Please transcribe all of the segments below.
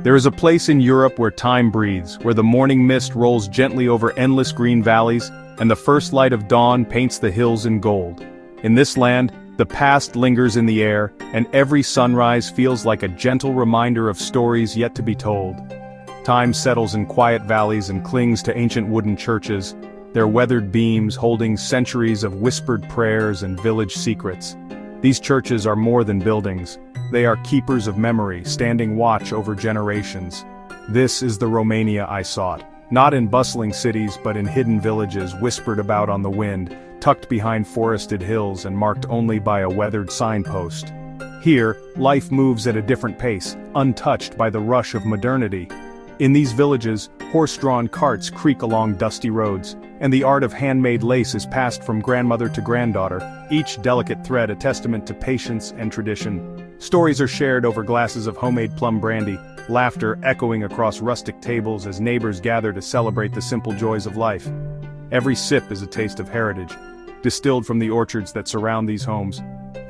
There is a place in Europe where time breathes, where the morning mist rolls gently over endless green valleys, and the first light of dawn paints the hills in gold. In this land, the past lingers in the air, and every sunrise feels like a gentle reminder of stories yet to be told. Time settles in quiet valleys and clings to ancient wooden churches, their weathered beams holding centuries of whispered prayers and village secrets. These churches are more than buildings. They are keepers of memory, standing watch over generations. This is the Romania I sought, not in bustling cities but in hidden villages whispered about on the wind, tucked behind forested hills and marked only by a weathered signpost. Here, life moves at a different pace, untouched by the rush of modernity. In these villages, horse-drawn carts creak along dusty roads, and the art of handmade lace is passed from grandmother to granddaughter, each delicate thread a testament to patience and tradition. Stories are shared over glasses of homemade plum brandy, laughter echoing across rustic tables as neighbors gather to celebrate the simple joys of life. Every sip is a taste of heritage, distilled from the orchards that surround these homes.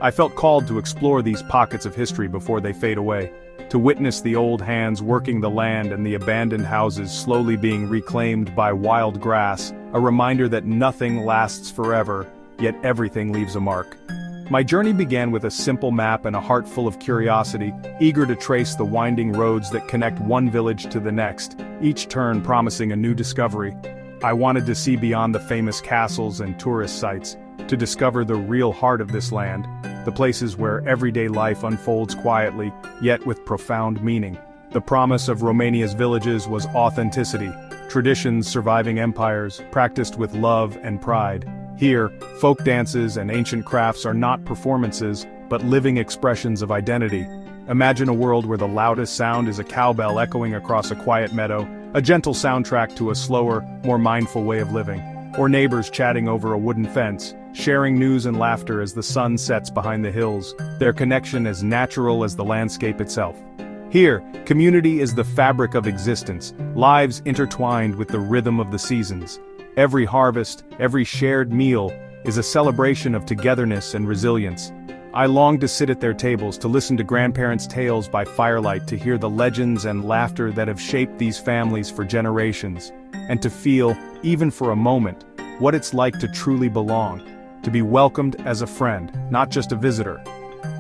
I felt called to explore these pockets of history before they fade away, to witness the old hands working the land and the abandoned houses slowly being reclaimed by wild grass, a reminder that nothing lasts forever, yet everything leaves a mark. My journey began with a simple map and a heart full of curiosity, eager to trace the winding roads that connect one village to the next, each turn promising a new discovery. I wanted to see beyond the famous castles and tourist sites, to discover the real heart of this land, the places where everyday life unfolds quietly, yet with profound meaning. The promise of Romania's villages was authenticity, traditions surviving empires, practiced with love and pride. Here, folk dances and ancient crafts are not performances, but living expressions of identity. Imagine a world where the loudest sound is a cowbell echoing across a quiet meadow, a gentle soundtrack to a slower, more mindful way of living, or neighbors chatting over a wooden fence, sharing news and laughter as the sun sets behind the hills, their connection as natural as the landscape itself. Here, community is the fabric of existence, lives intertwined with the rhythm of the seasons. Every harvest, every shared meal, is a celebration of togetherness and resilience. I long to sit at their tables, to listen to grandparents' tales by firelight, to hear the legends and laughter that have shaped these families for generations, and to feel, even for a moment, what it's like to truly belong, to be welcomed as a friend, not just a visitor.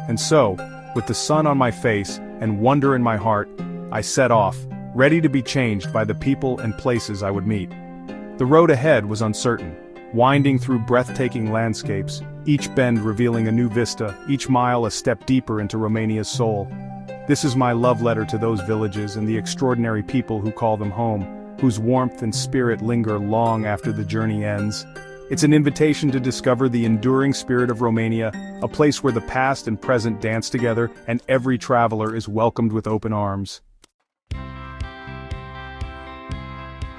And so, with the sun on my face and wonder in my heart, I set off, ready to be changed by the people and places I would meet. The road ahead was uncertain, winding through breathtaking landscapes, each bend revealing a new vista, each mile a step deeper into Romania's soul. This is my love letter to those villages and the extraordinary people who call them home, whose warmth and spirit linger long after the journey ends. It's an invitation to discover the enduring spirit of Romania, a place where the past and present dance together and every traveler is welcomed with open arms.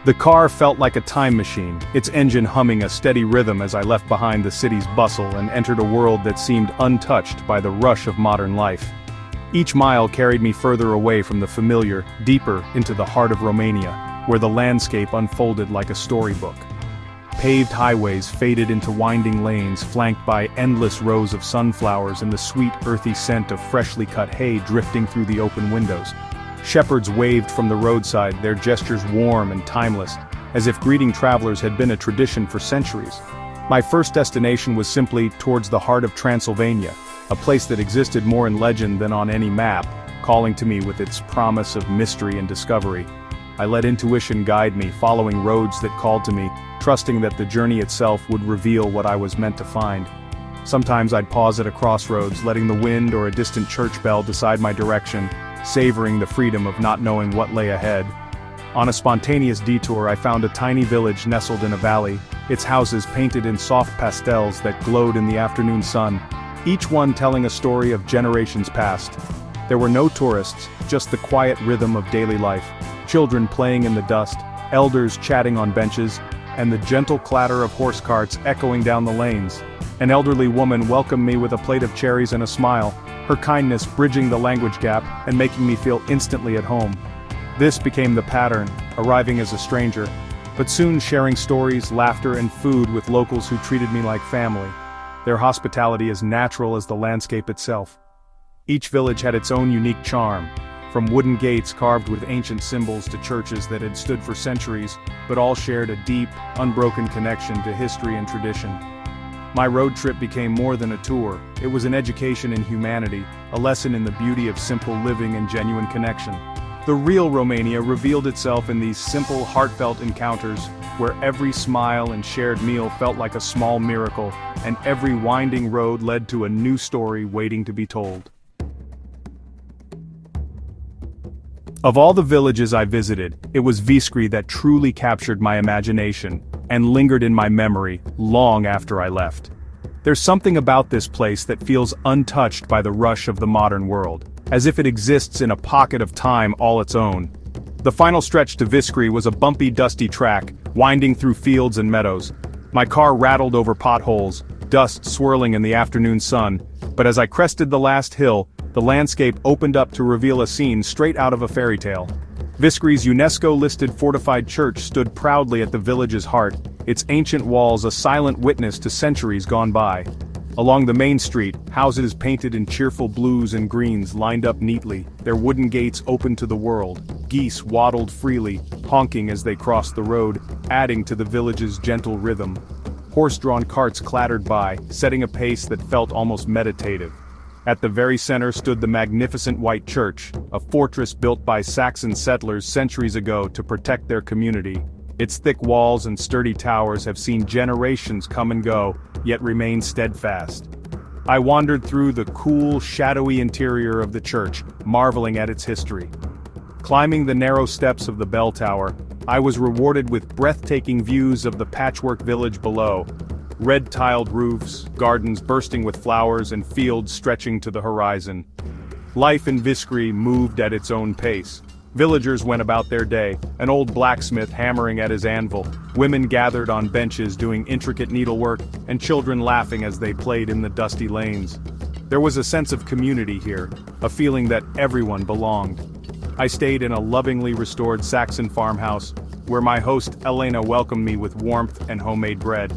The car felt like a time machine, its engine humming a steady rhythm as I left behind the city's bustle and entered a world that seemed untouched by the rush of modern life. Each mile carried me further away from the familiar, deeper into the heart of Romania, where the landscape unfolded like a storybook. Paved highways faded into winding lanes flanked by endless rows of sunflowers and the sweet earthy scent of freshly cut hay drifting through the open windows. Shepherds waved from the roadside, their gestures warm and timeless, as if greeting travelers had been a tradition for centuries. My first destination was simply towards the heart of Transylvania, a place that existed more in legend than on any map, calling to me with its promise of mystery and discovery. I let intuition guide me, following roads that called to me, trusting that the journey itself would reveal what I was meant to find. Sometimes I'd pause at a crossroads, letting the wind or a distant church bell decide my direction, savoring the freedom of not knowing what lay ahead. On a spontaneous detour, I found a tiny village nestled in a valley, its houses painted in soft pastels that glowed in the afternoon sun, each one telling a story of generations past. There were no tourists, just the quiet rhythm of daily life, children playing in the dust, elders chatting on benches, and the gentle clatter of horse carts echoing down the lanes. An elderly woman welcomed me with a plate of cherries and a smile, her kindness bridging the language gap and making me feel instantly at home. This became the pattern, arriving as a stranger, but soon sharing stories, laughter, and food with locals who treated me like family. Their hospitality as natural as the landscape itself. Each village had its own unique charm, from wooden gates carved with ancient symbols to churches that had stood for centuries, but all shared a deep, unbroken connection to history and tradition. My road trip became more than a tour. It was an education in humanity, a lesson in the beauty of simple living and genuine connection. The real Romania revealed itself in these simple, heartfelt encounters, where every smile and shared meal felt like a small miracle, and every winding road led to a new story waiting to be told. Of all the villages I visited, it was Viskri that truly captured my imagination, and lingered in my memory long after I left. There's something about this place that feels untouched by the rush of the modern world, as if it exists in a pocket of time all its own. The final stretch to Viskri was a bumpy, dusty track, winding through fields and meadows. My car rattled over potholes, dust swirling in the afternoon sun, but as I crested the last hill, the landscape opened up to reveal a scene straight out of a fairy tale. Viskri's UNESCO-listed fortified church stood proudly at the village's heart, its ancient walls a silent witness to centuries gone by. Along the main street, houses painted in cheerful blues and greens lined up neatly, their wooden gates open to the world. Geese waddled freely, honking as they crossed the road, adding to the village's gentle rhythm. Horse-drawn carts clattered by, setting a pace that felt almost meditative. At the very center stood the magnificent white church, a fortress built by Saxon settlers centuries ago to protect their community. Its thick walls and sturdy towers have seen generations come and go, yet remain steadfast. I wandered through the cool, shadowy interior of the church, marveling at its history. Climbing the narrow steps of the bell tower, I was rewarded with breathtaking views of the patchwork village below. Red-tiled roofs, gardens bursting with flowers and fields stretching to the horizon. Life in Viskri moved at its own pace. Villagers went about their day, an old blacksmith hammering at his anvil, women gathered on benches doing intricate needlework, and children laughing as they played in the dusty lanes. There was a sense of community here, a feeling that everyone belonged. I stayed in a lovingly restored Saxon farmhouse, where my host Elena welcomed me with warmth and homemade bread.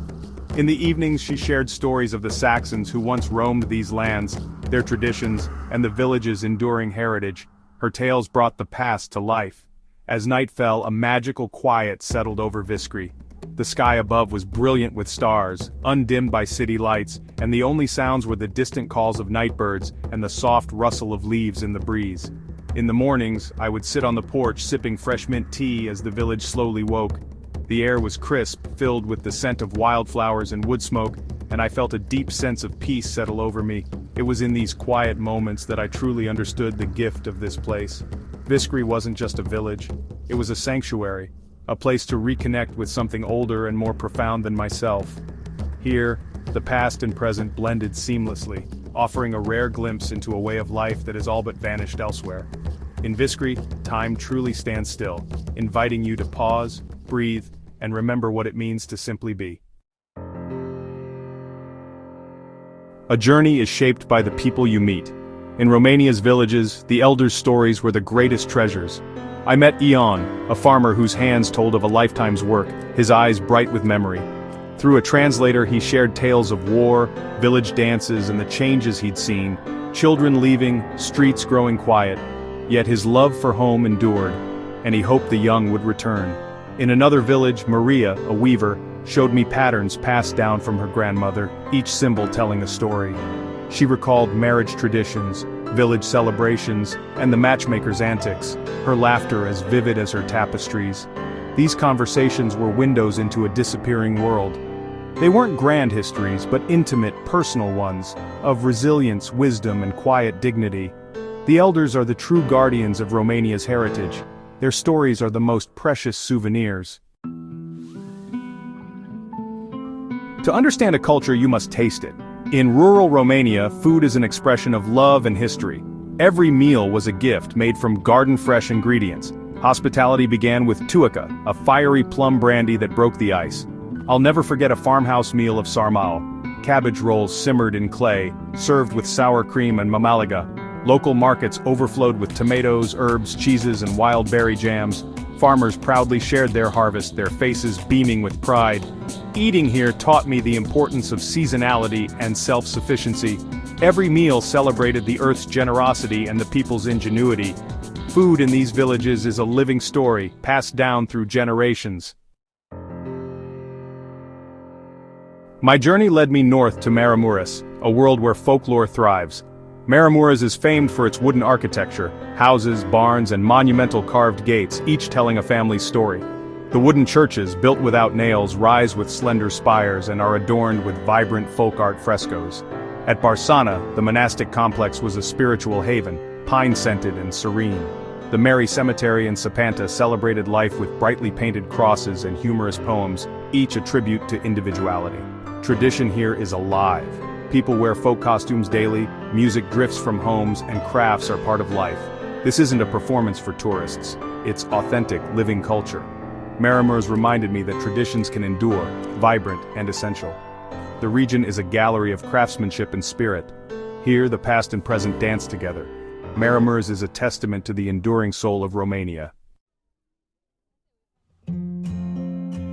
In the evenings she shared stories of the Saxons who once roamed these lands, their traditions, and the village's enduring heritage. Her tales brought the past to life. As night fell, a magical quiet settled over Viskri. The sky above was brilliant with stars, undimmed by city lights, and the only sounds were the distant calls of nightbirds and the soft rustle of leaves in the breeze. In the mornings, I would sit on the porch sipping fresh mint tea as the village slowly woke. The air was crisp, filled with the scent of wildflowers and wood smoke, and I felt a deep sense of peace settle over me. It was in these quiet moments that I truly understood the gift of this place. Viskri wasn't just a village, it was a sanctuary, a place to reconnect with something older and more profound than myself. Here, the past and present blended seamlessly, offering a rare glimpse into a way of life that has all but vanished elsewhere. In Viskri, time truly stands still, inviting you to pause, breathe, and remember what it means to simply be. A journey is shaped by the people you meet. In Romania's villages, the elders' stories were the greatest treasures. I met Ion, a farmer whose hands told of a lifetime's work, his eyes bright with memory. Through a translator he shared tales of war, village dances and the changes he'd seen, children leaving, streets growing quiet. Yet his love for home endured, and he hoped the young would return. In another village, Maria, a weaver, showed me patterns passed down from her grandmother, each symbol telling a story. She recalled marriage traditions, village celebrations, and the matchmaker's antics, her laughter as vivid as her tapestries. These conversations were windows into a disappearing world. They weren't grand histories, but intimate, personal ones, of resilience, wisdom, and quiet dignity. The elders are the true guardians of Romania's heritage. Their stories are the most precious souvenirs. To understand a culture, you must taste it. In rural Romania, food is an expression of love and history. Every meal was a gift made from garden-fresh ingredients. Hospitality began with tuica, a fiery plum brandy that broke the ice. I'll never forget a farmhouse meal of sarmale, cabbage rolls simmered in clay, served with sour cream and mamaliga. Local markets overflowed with tomatoes, herbs, cheeses, and wild berry jams. Farmers proudly shared their harvest, their faces beaming with pride. Eating here taught me the importance of seasonality and self-sufficiency. Every meal celebrated the earth's generosity and the people's ingenuity. Food in these villages is a living story, passed down through generations. My journey led me north to Maramureş, a world where folklore thrives. Maramureş is famed for its wooden architecture, houses, barns, and monumental carved gates, each telling a family's story. The wooden churches, built without nails, rise with slender spires and are adorned with vibrant folk art frescoes. At Barsana, the monastic complex was a spiritual haven, pine-scented and serene. The Mary Cemetery in Sapanta celebrated life with brightly painted crosses and humorous poems, each a tribute to individuality. Tradition here is alive. People wear folk costumes daily, music drifts from homes, and crafts are part of life. This isn't a performance for tourists. It's authentic, living culture. Maramureş reminded me that traditions can endure, vibrant and essential. The region is a gallery of craftsmanship and spirit. Here, the past and present dance together. Maramureş is a testament to the enduring soul of Romania.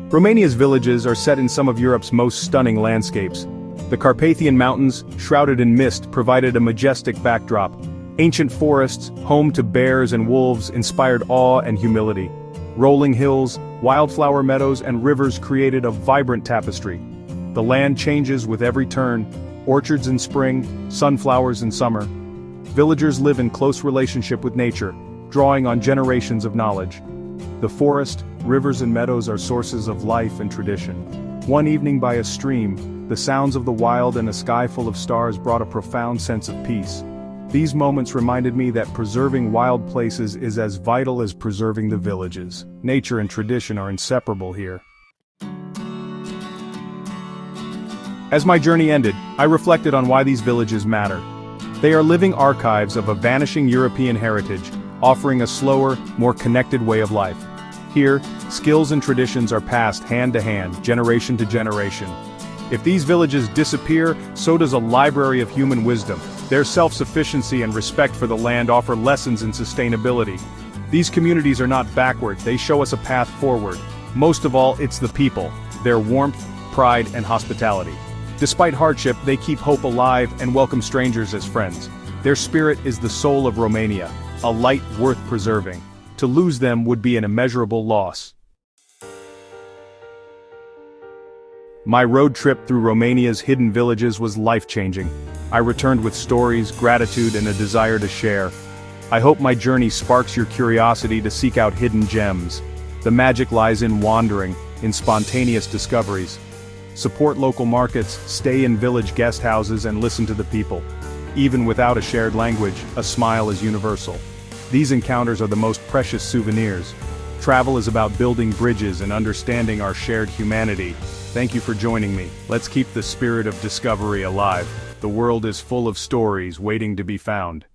Romania's villages are set in some of Europe's most stunning landscapes. The Carpathian Mountains, shrouded in mist, provided a majestic backdrop. Ancient forests, home to bears and wolves, inspired awe and humility. Rolling hills, wildflower meadows, and rivers created a vibrant tapestry. The land changes with every turn, orchards in spring, sunflowers in summer. Villagers live in close relationship with nature, drawing on generations of knowledge. The forest, rivers and meadows are sources of life and tradition. One evening by a stream, the sounds of the wild and a sky full of stars brought a profound sense of peace. These moments reminded me that preserving wild places is as vital as preserving the villages. Nature and tradition are inseparable here. As my journey ended, I reflected on why these villages matter. They are living archives of a vanishing European heritage, offering a slower, more connected way of life. Here, skills and traditions are passed hand to hand, generation to generation. If these villages disappear, so does a library of human wisdom. Their self-sufficiency and respect for the land offer lessons in sustainability. These communities are not backward, they show us a path forward. Most of all, it's the people, their warmth, pride, and hospitality. Despite hardship, they keep hope alive and welcome strangers as friends. Their spirit is the soul of Romania, a light worth preserving. To lose them would be an immeasurable loss. My road trip through Romania's hidden villages was life-changing. I returned with stories, gratitude, and a desire to share. I hope my journey sparks your curiosity to seek out hidden gems. The magic lies in wandering, in spontaneous discoveries. Support local markets, stay in village guest houses, and listen to the people. Even without a shared language, a smile is universal. These encounters are the most precious souvenirs. Travel is about building bridges and understanding our shared humanity. Thank you for joining me. Let's keep the spirit of discovery alive. The world is full of stories waiting to be found.